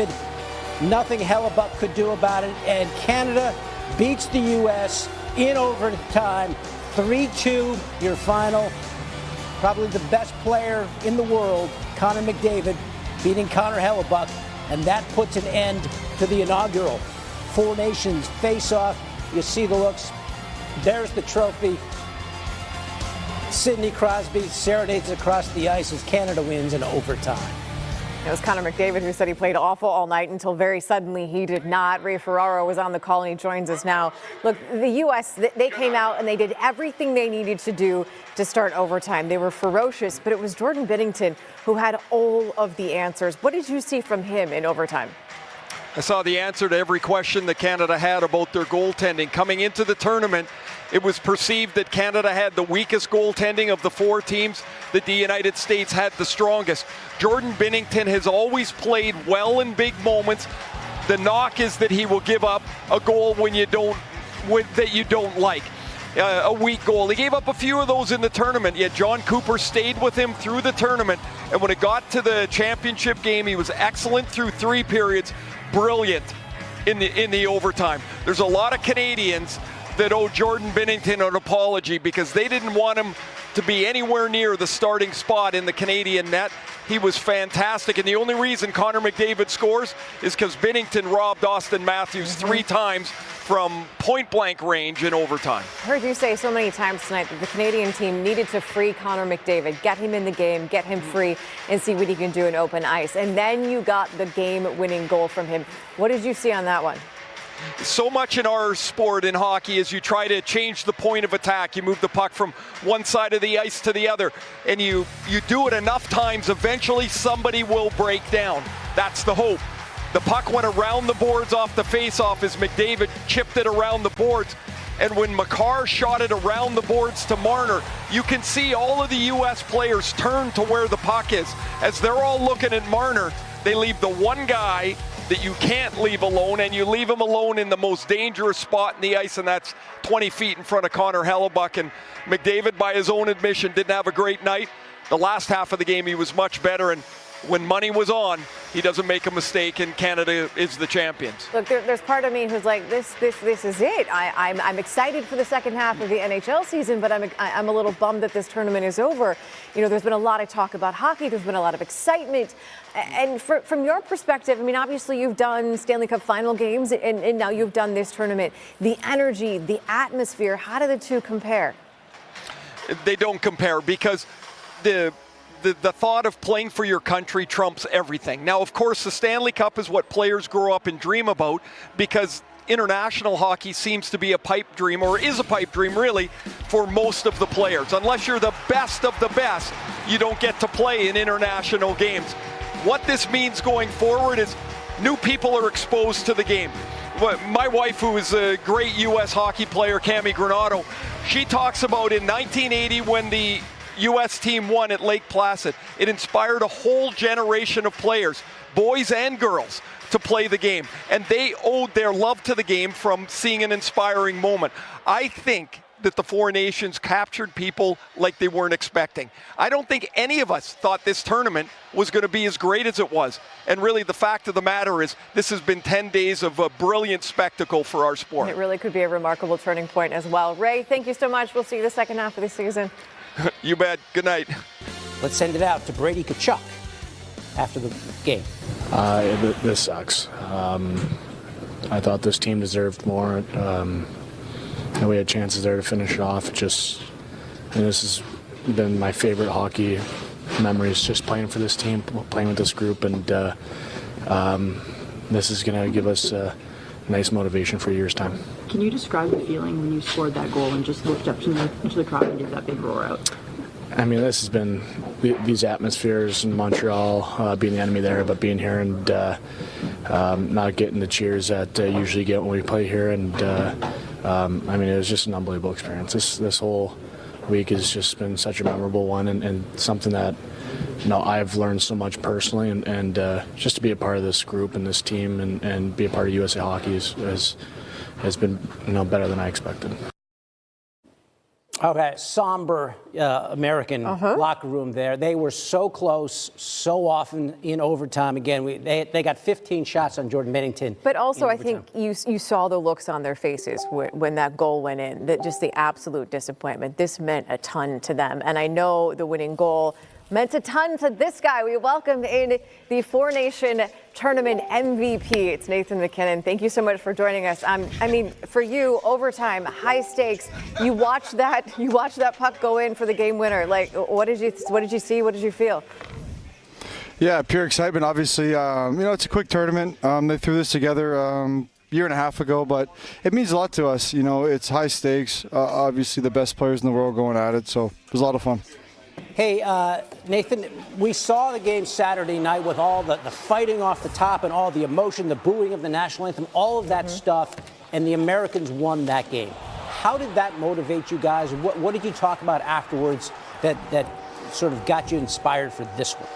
McDavid. Nothing Hellebuck could do about it, and Canada beats the U.S. in overtime. 3-2, your final. Probably the best player in the world, Connor McDavid, beating Connor Hellebuck, and that puts an end to the inaugural Four Nations face-off. You see the looks. There's the trophy. Sidney Crosby serenades across the ice as Canada wins in overtime. It was Connor McDavid who said he played awful all night until very suddenly he did not. Ray Ferraro was on the call and he joins us now. Look, the U.S., they came out and they did everything they needed to do to start overtime. They were ferocious, but it was Jordan Binnington who had all of the answers. What did you see from him in overtime? I saw the answer to every question that Canada had about their goaltending. Coming into the tournament, it was perceived that Canada had the weakest goaltending of the four teams, that the United States had the strongest. Jordan Binnington has always played well in big moments. The knock is that he will give up a goal that you don't like. A weak goal. He gave up a few of those in the tournament, yet John Cooper stayed with him through the tournament. And when it got to the championship game, he was excellent through 3 periods, brilliant in the overtime. There's a lot of Canadians that owe Jordan Binnington an apology because they didn't want him to be anywhere near the starting spot in the Canadian net. He was fantastic, and the only reason Connor McDavid scores is because Binnington robbed Austin Matthews 3 times from point-blank range in overtime. I heard you say so many times tonight that the Canadian team needed to free Connor McDavid, get him in the game, get him free, and see what he can do in open ice. And then you got the game-winning goal from him. What did you see on that one? So much in our sport in hockey is you try to change the point of attack. You move the puck from one side of the ice to the other, and you do it enough times, eventually somebody will break down. That's the hope. The puck went around the boards off the face-off as McDavid chipped it around the boards. And when Makar shot it around the boards to Marner, you can see all of the U.S. players turn to where the puck is. As they're all looking at Marner, they leave the one guy that you can't leave alone, and you leave him alone in the most dangerous spot in the ice, and that's 20 feet in front of Connor Hellebuck. And McDavid, by his own admission, didn't have a great night. The last half of the game, he was much better, and when money was on, he doesn't make a mistake, and Canada is the champions. Look, there's part of me who's like, this is it. I'm excited for the second half of the NHL season, but I'm a little bummed that this tournament is over. You know, there's been a lot of talk about hockey. There's been a lot of excitement. And from your perspective, I mean, obviously you've done Stanley Cup final games, and now you've done this tournament. The energy, the atmosphere, how do the two compare? They don't compare because the thought of playing for your country trumps everything. Now, of course, the Stanley Cup is what players grow up and dream about because international hockey seems to be a pipe dream, or is a pipe dream really, for most of the players. Unless you're the best of the best, you don't get to play in international games. What this means going forward is new people are exposed to the game. My wife, who is a great U.S. hockey player, Cami Granato, she talks about in 1980 when the U.S. team won at Lake Placid. It inspired a whole generation of players, boys and girls, to play the game. And they owed their love to the game from seeing an inspiring moment. I think that the Four Nations captured people like they weren't expecting. I don't think any of us thought this tournament was going to be as great as it was. And really, the fact of the matter is, this has been 10 days of a brilliant spectacle for our sport. It really could be a remarkable turning point as well. Ray, thank you so much. We'll see you the second half of the season. You bet. Good night. Let's send it out to Brady Tkachuk after the game. This sucks. I thought this team deserved more. We had chances there to finish it off. And this has been my favorite hockey memories, just playing for this team, playing with this group, and this is going to give us a nice motivation for years' time. Can you describe the feeling when you scored that goal and just looked up to the crowd and gave that big roar out? I mean, this has been these atmospheres in Montreal, being the enemy there, but being here and not getting the cheers that I usually get when we play here. And I mean, it was just an unbelievable experience. This whole week has just been such a memorable one, and something that I've learned so much personally, and just to be a part of this group and this team and be a part of USA Hockey has been better than I expected. Okay, somber American locker room there. They were so close, so often in overtime. Again, they got 15 shots on Jordan Bennington. But also, I think you saw the looks on their faces when that goal went in, that just the absolute disappointment. This meant a ton to them. And I know the winning goal meant a ton to this guy. We welcome in the Four Nation Tournament MVP. It's Nathan MacKinnon. Thank you so much for joining us. I mean, for you, overtime, high stakes. You watched that puck go in for the game winner. Like, what did you see? What did you feel? Yeah, pure excitement. Obviously, it's a quick tournament. They threw this together year and a half ago, but it means a lot to us. It's high stakes. Obviously, the best players in the world going at it, so it was a lot of fun. Hey, Nathan, we saw the game Saturday night with all the fighting off the top and all the emotion, the booing of the national anthem, all of that stuff, and the Americans won that game. How did that motivate you guys? What did you talk about afterwards that sort of got you inspired for this one?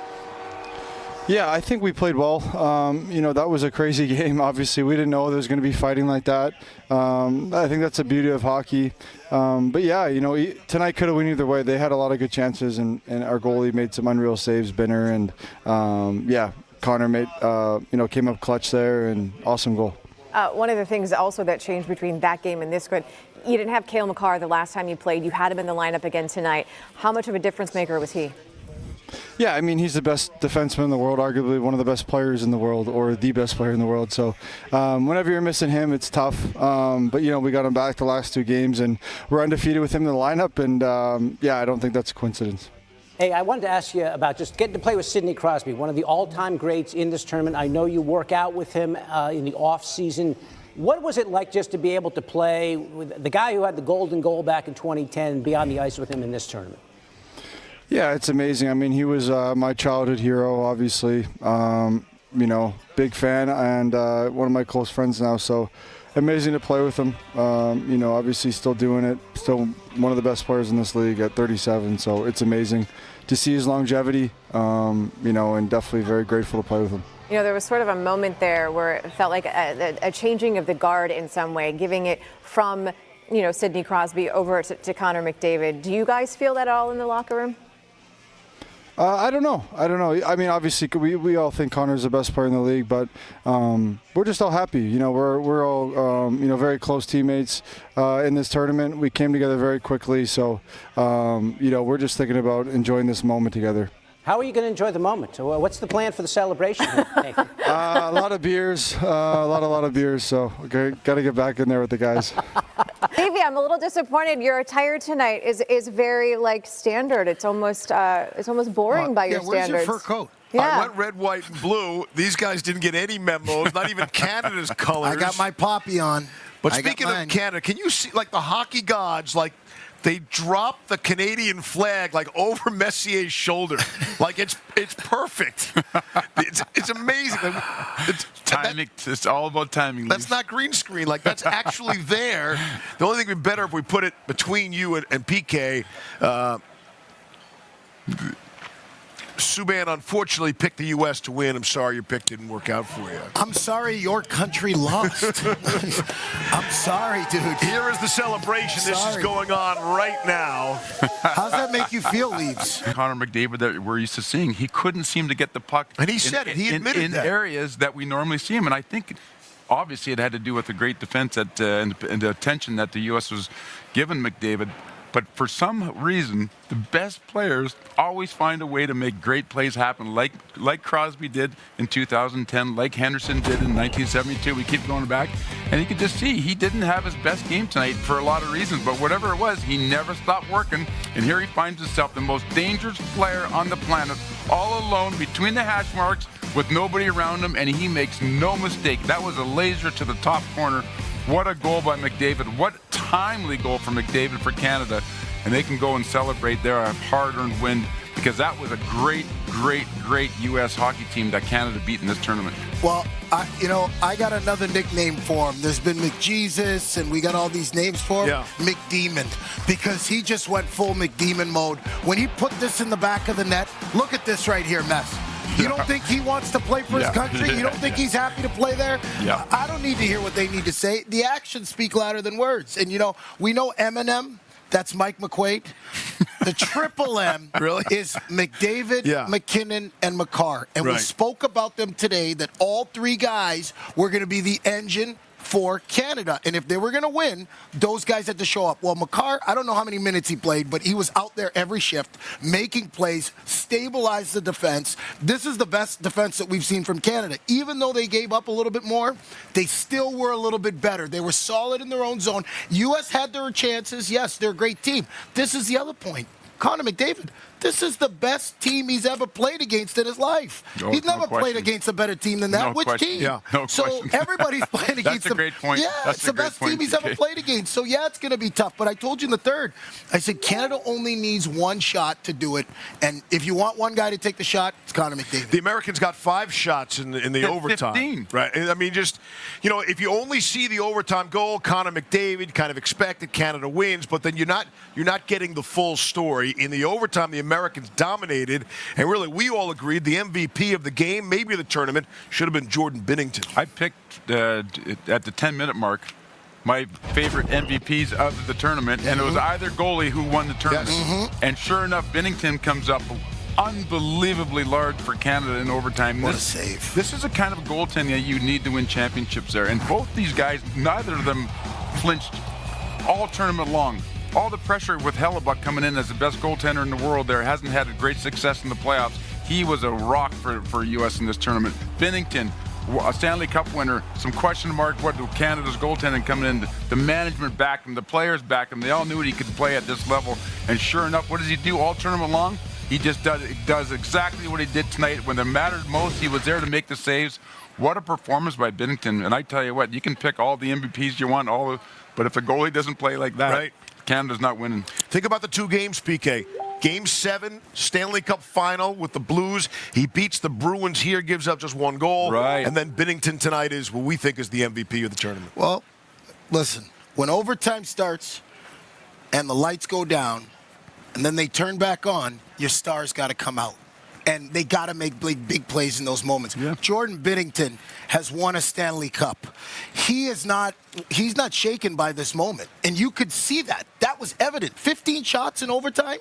Yeah, I think we played well. That was a crazy game. Obviously, we didn't know there was going to be fighting like that. I think that's the beauty of hockey. But yeah, tonight could have went either way. They had a lot of good chances, and our goalie made some unreal saves, Binner, and Connor came up clutch there, and awesome goal. One of the things also that changed between that game and this one, you didn't have Cale Makar the last time you played. You had him in the lineup again tonight. How much of a difference maker was he? Yeah, I mean, he's the best defenseman in the world, arguably one of the best players in the world, or the best player in the world. So whenever you're missing him, it's tough. But, we got him back the last two games, and we're undefeated with him in the lineup. And, I don't think that's a coincidence. Hey, I wanted to ask you about just getting to play with Sidney Crosby, one of the all-time greats in this tournament. I know you work out with him in the off-season. What was it like just to be able to play with the guy who had the golden goal back in 2010 and be on the ice with him in this tournament? Yeah, it's amazing. I mean, he was my childhood hero, obviously. Big fan and one of my close friends now. So amazing to play with him. Obviously still doing it. Still one of the best players in this league at 37. So it's amazing to see his longevity, and definitely very grateful to play with him. There was sort of a moment there where it felt like a changing of the guard in some way, giving it from, Sidney Crosby over to Connor McDavid. Do you guys feel that at all in the locker room? I don't know. I mean, obviously, we all think Connor's the best player in the league, but we're just all happy. We're all very close teammates in this tournament. We came together very quickly, so we're just thinking about enjoying this moment together. How are you going to enjoy the moment? What's the plan for the celebration, Nathan? A lot of beers, a lot of beers. So got to get back in there with the guys. Davey, I'm a little disappointed. Your attire tonight is very standard. It's almost boring by your standards. Where's your fur coat? Yeah. I went red, white, and blue. These guys didn't get any memos, not even Canada's colors. I got my poppy on. But speaking of Canada, can you see the hockey gods they dropped the Canadian flag over Messier's shoulder. It's perfect. It's amazing. Timing. It's all about timing. That's not green screen. That's actually there. The only thing would be better if we put it between you and PK. Subban unfortunately picked the U.S. to win. I'm sorry your pick didn't work out for you. I'm sorry your country lost. I'm sorry, dude. Here is the celebration. This is going on right now. How's that make you feel, Leaves? Connor McDavid that we're used to seeing, he couldn't seem to get the puck. And he said it. He admitted that. In areas that we normally see him. And I think obviously it had to do with the great defense and the attention that the U.S. was giving McDavid. But for some reason, the best players always find a way to make great plays happen, like Crosby did in 2010, like Henderson did in 1972. We keep going back, and you can just see he didn't have his best game tonight for a lot of reasons. But whatever it was, he never stopped working, and here he finds himself the most dangerous player on the planet, all alone between the hash marks with nobody around him, and he makes no mistake. That was a laser to the top corner. What a goal by McDavid. What timely goal for McDavid for Canada. And they can go and celebrate their hard-earned win because that was a great U.S. hockey team that Canada beat in this tournament. Well, I got another nickname for him. There's been McJesus, and we got all these names for him. Yeah. McDemon, because he just went full McDemon mode. When he put this in the back of the net, look at this right here, Mess. You don't think he wants to play for his country? You don't think he's happy to play there? Yeah. I don't need to hear what they need to say. The actions speak louder than words. And, we know Eminem, That's Mike McQuaid. The triple M is McDavid, McKinnon, and McCarr. And we spoke about them today that all three guys were going to be the engine for Canada. And if they were going to win, those guys had to show up. Well, McCarr, I don't know how many minutes he played, but he was out there every shift, making plays, stabilized the defense. This is the best defense that we've seen from Canada. Even though they gave up a little bit more, they still were a little bit better. They were solid in their own zone. U.S. had their chances. Yes, they're a great team. This is the other point. Connor McDavid, this is the best team he's ever played against in his life. He's never played against a better team than that. Which team? Yeah, so everybody's playing against That's a great point. Yeah, That's it's the best team he's ever played against. So, yeah, it's going to be tough. But I told you in the third, I said Canada only needs one shot to do it. And if you want one guy to take the shot, it's Connor McDavid. The Americans got 5 shots in the overtime. 15. Right. I mean, just, if you only see the overtime goal, Connor McDavid kind of expected Canada wins, but then you're not getting the full story. In the overtime, the Americans dominated. And really, we all agreed the MVP of the game, maybe the tournament, should have been Jordan Binnington. I picked at the 10-minute mark my favorite MVPs of the tournament, and it was either goalie who won the tournament. Yes. And sure enough, Binnington comes up unbelievably large for Canada in overtime. What a save. This is a kind of goaltending that you need to win championships there. And both these guys, neither of them flinched all tournament long. All the pressure with Hellebuck coming in as the best goaltender in the world there, hasn't had a great success in the playoffs. He was a rock for U.S. in this tournament. Binnington, a Stanley Cup winner, some question mark what Canada's goaltending coming in. The management backed him, the players backed him. They all knew he could play at this level. And sure enough, what does he do all tournament long? He just does exactly what he did tonight. When it mattered most, he was there to make the saves. What a performance by Binnington. And I tell you what, you can pick all the MVPs you want, but if the goalie doesn't play like that, Canada's not winning. Think about the 2 games, PK. Game 7, Stanley Cup final with the Blues. He beats the Bruins here, gives up just 1 goal. Right. And then Binnington tonight is what we think is the MVP of the tournament. Well, listen, when overtime starts and the lights go down and then they turn back on, your stars got to come out. And they got to make big plays in those moments. Yeah. Jordan Binnington has won a Stanley Cup. He's not shaken by this moment. And you could see that. That was evident. 15 shots in overtime,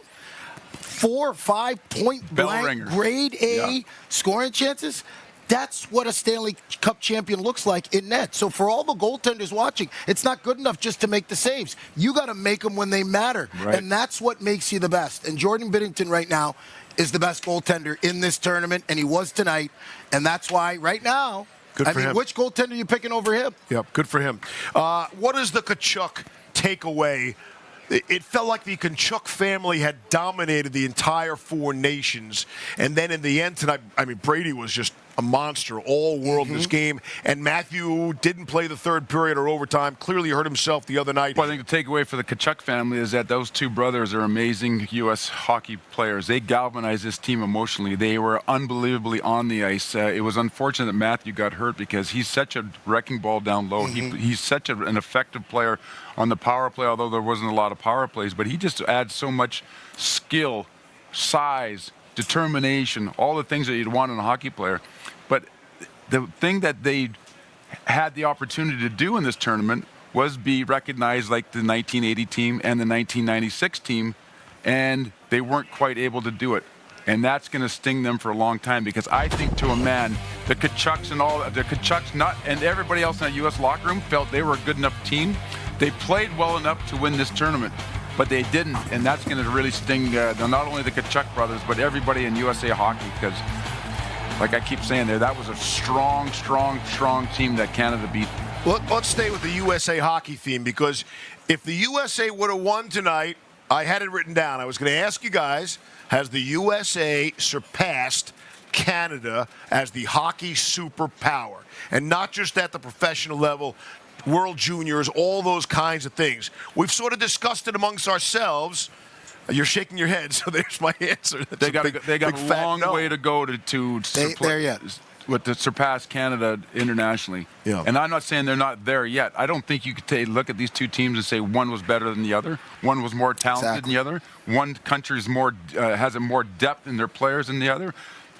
4 or 5 point blank, grade A scoring chances. That's what a Stanley Cup champion looks like in net. So for all the goaltenders watching, it's not good enough just to make the saves. You got to make them when they matter. Right. And that's what makes you the best. And Jordan Binnington right now is the best goaltender in this tournament, and he was tonight. And that's why right now, which goaltender are you picking over him? Yep, good for him. What is the Tkachuk takeaway? It felt like the Tkachuk family had dominated the entire 4 nations. And then in the end tonight, Brady was just a monster, all world in this game. And Matthew didn't play the third period or overtime. Clearly hurt himself the other night. Well, I think the takeaway for the Tkachuk family is that those 2 brothers are amazing U.S. hockey players. They galvanized this team emotionally. They were unbelievably on the ice. It was unfortunate that Matthew got hurt because he's such a wrecking ball down low. He's such an effective player on the power play, although there wasn't a lot of power plays. But he just adds so much skill, size, determination, all the things that you'd want in a hockey player. But the thing that they had the opportunity to do in this tournament was be recognized like the 1980 team and the 1996 team, and they weren't quite able to do it. And that's going to sting them for a long time, because I think to a man, the Tkachuks and everybody else in that U.S. locker room felt they were a good enough team. They played well enough to win this tournament, but they didn't, and that's going to really sting not only the Tkachuk brothers, but everybody in USA hockey, because, like I keep saying there, that was a strong team that Canada beat. Well, let's stay with the USA hockey theme, because if the USA would have won tonight, I had it written down. I was going to ask you guys, has the USA surpassed Canada as the hockey superpower? And not just at the professional level, World Juniors, all those kinds of things. We've sort of discussed it amongst ourselves. You're shaking your head, so there's my answer. They got a long way to go to surpass Canada internationally. Yeah. And I'm not saying they're not there yet. I don't think you could look at these 2 teams and say one was better than the other. One was more talented than the other. One country is has more depth in their players than the other.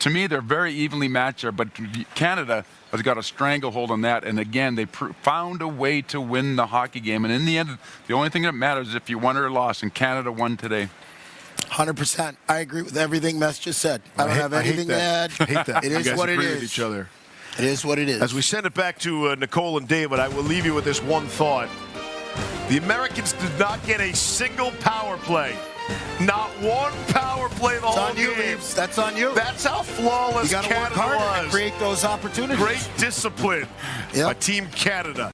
to me, they're very evenly matched there, but Canada has got a stranglehold on that. And again, they found a way to win the hockey game. And in the end, the only thing that matters is if you won or lost, and Canada won today. 100%. I agree with everything Mess just said. I don't have anything to add. I hate that. It You is guys what it agree is. with each other. It is what it is. As we send it back to Nicole and David, I will leave you with this one thought. The Americans did not get a single power play. Not one power play the whole on you, game. Reeves. That's on you. That's how flawless You got to work Canada harder was. to create those opportunities. Great discipline by Team Canada.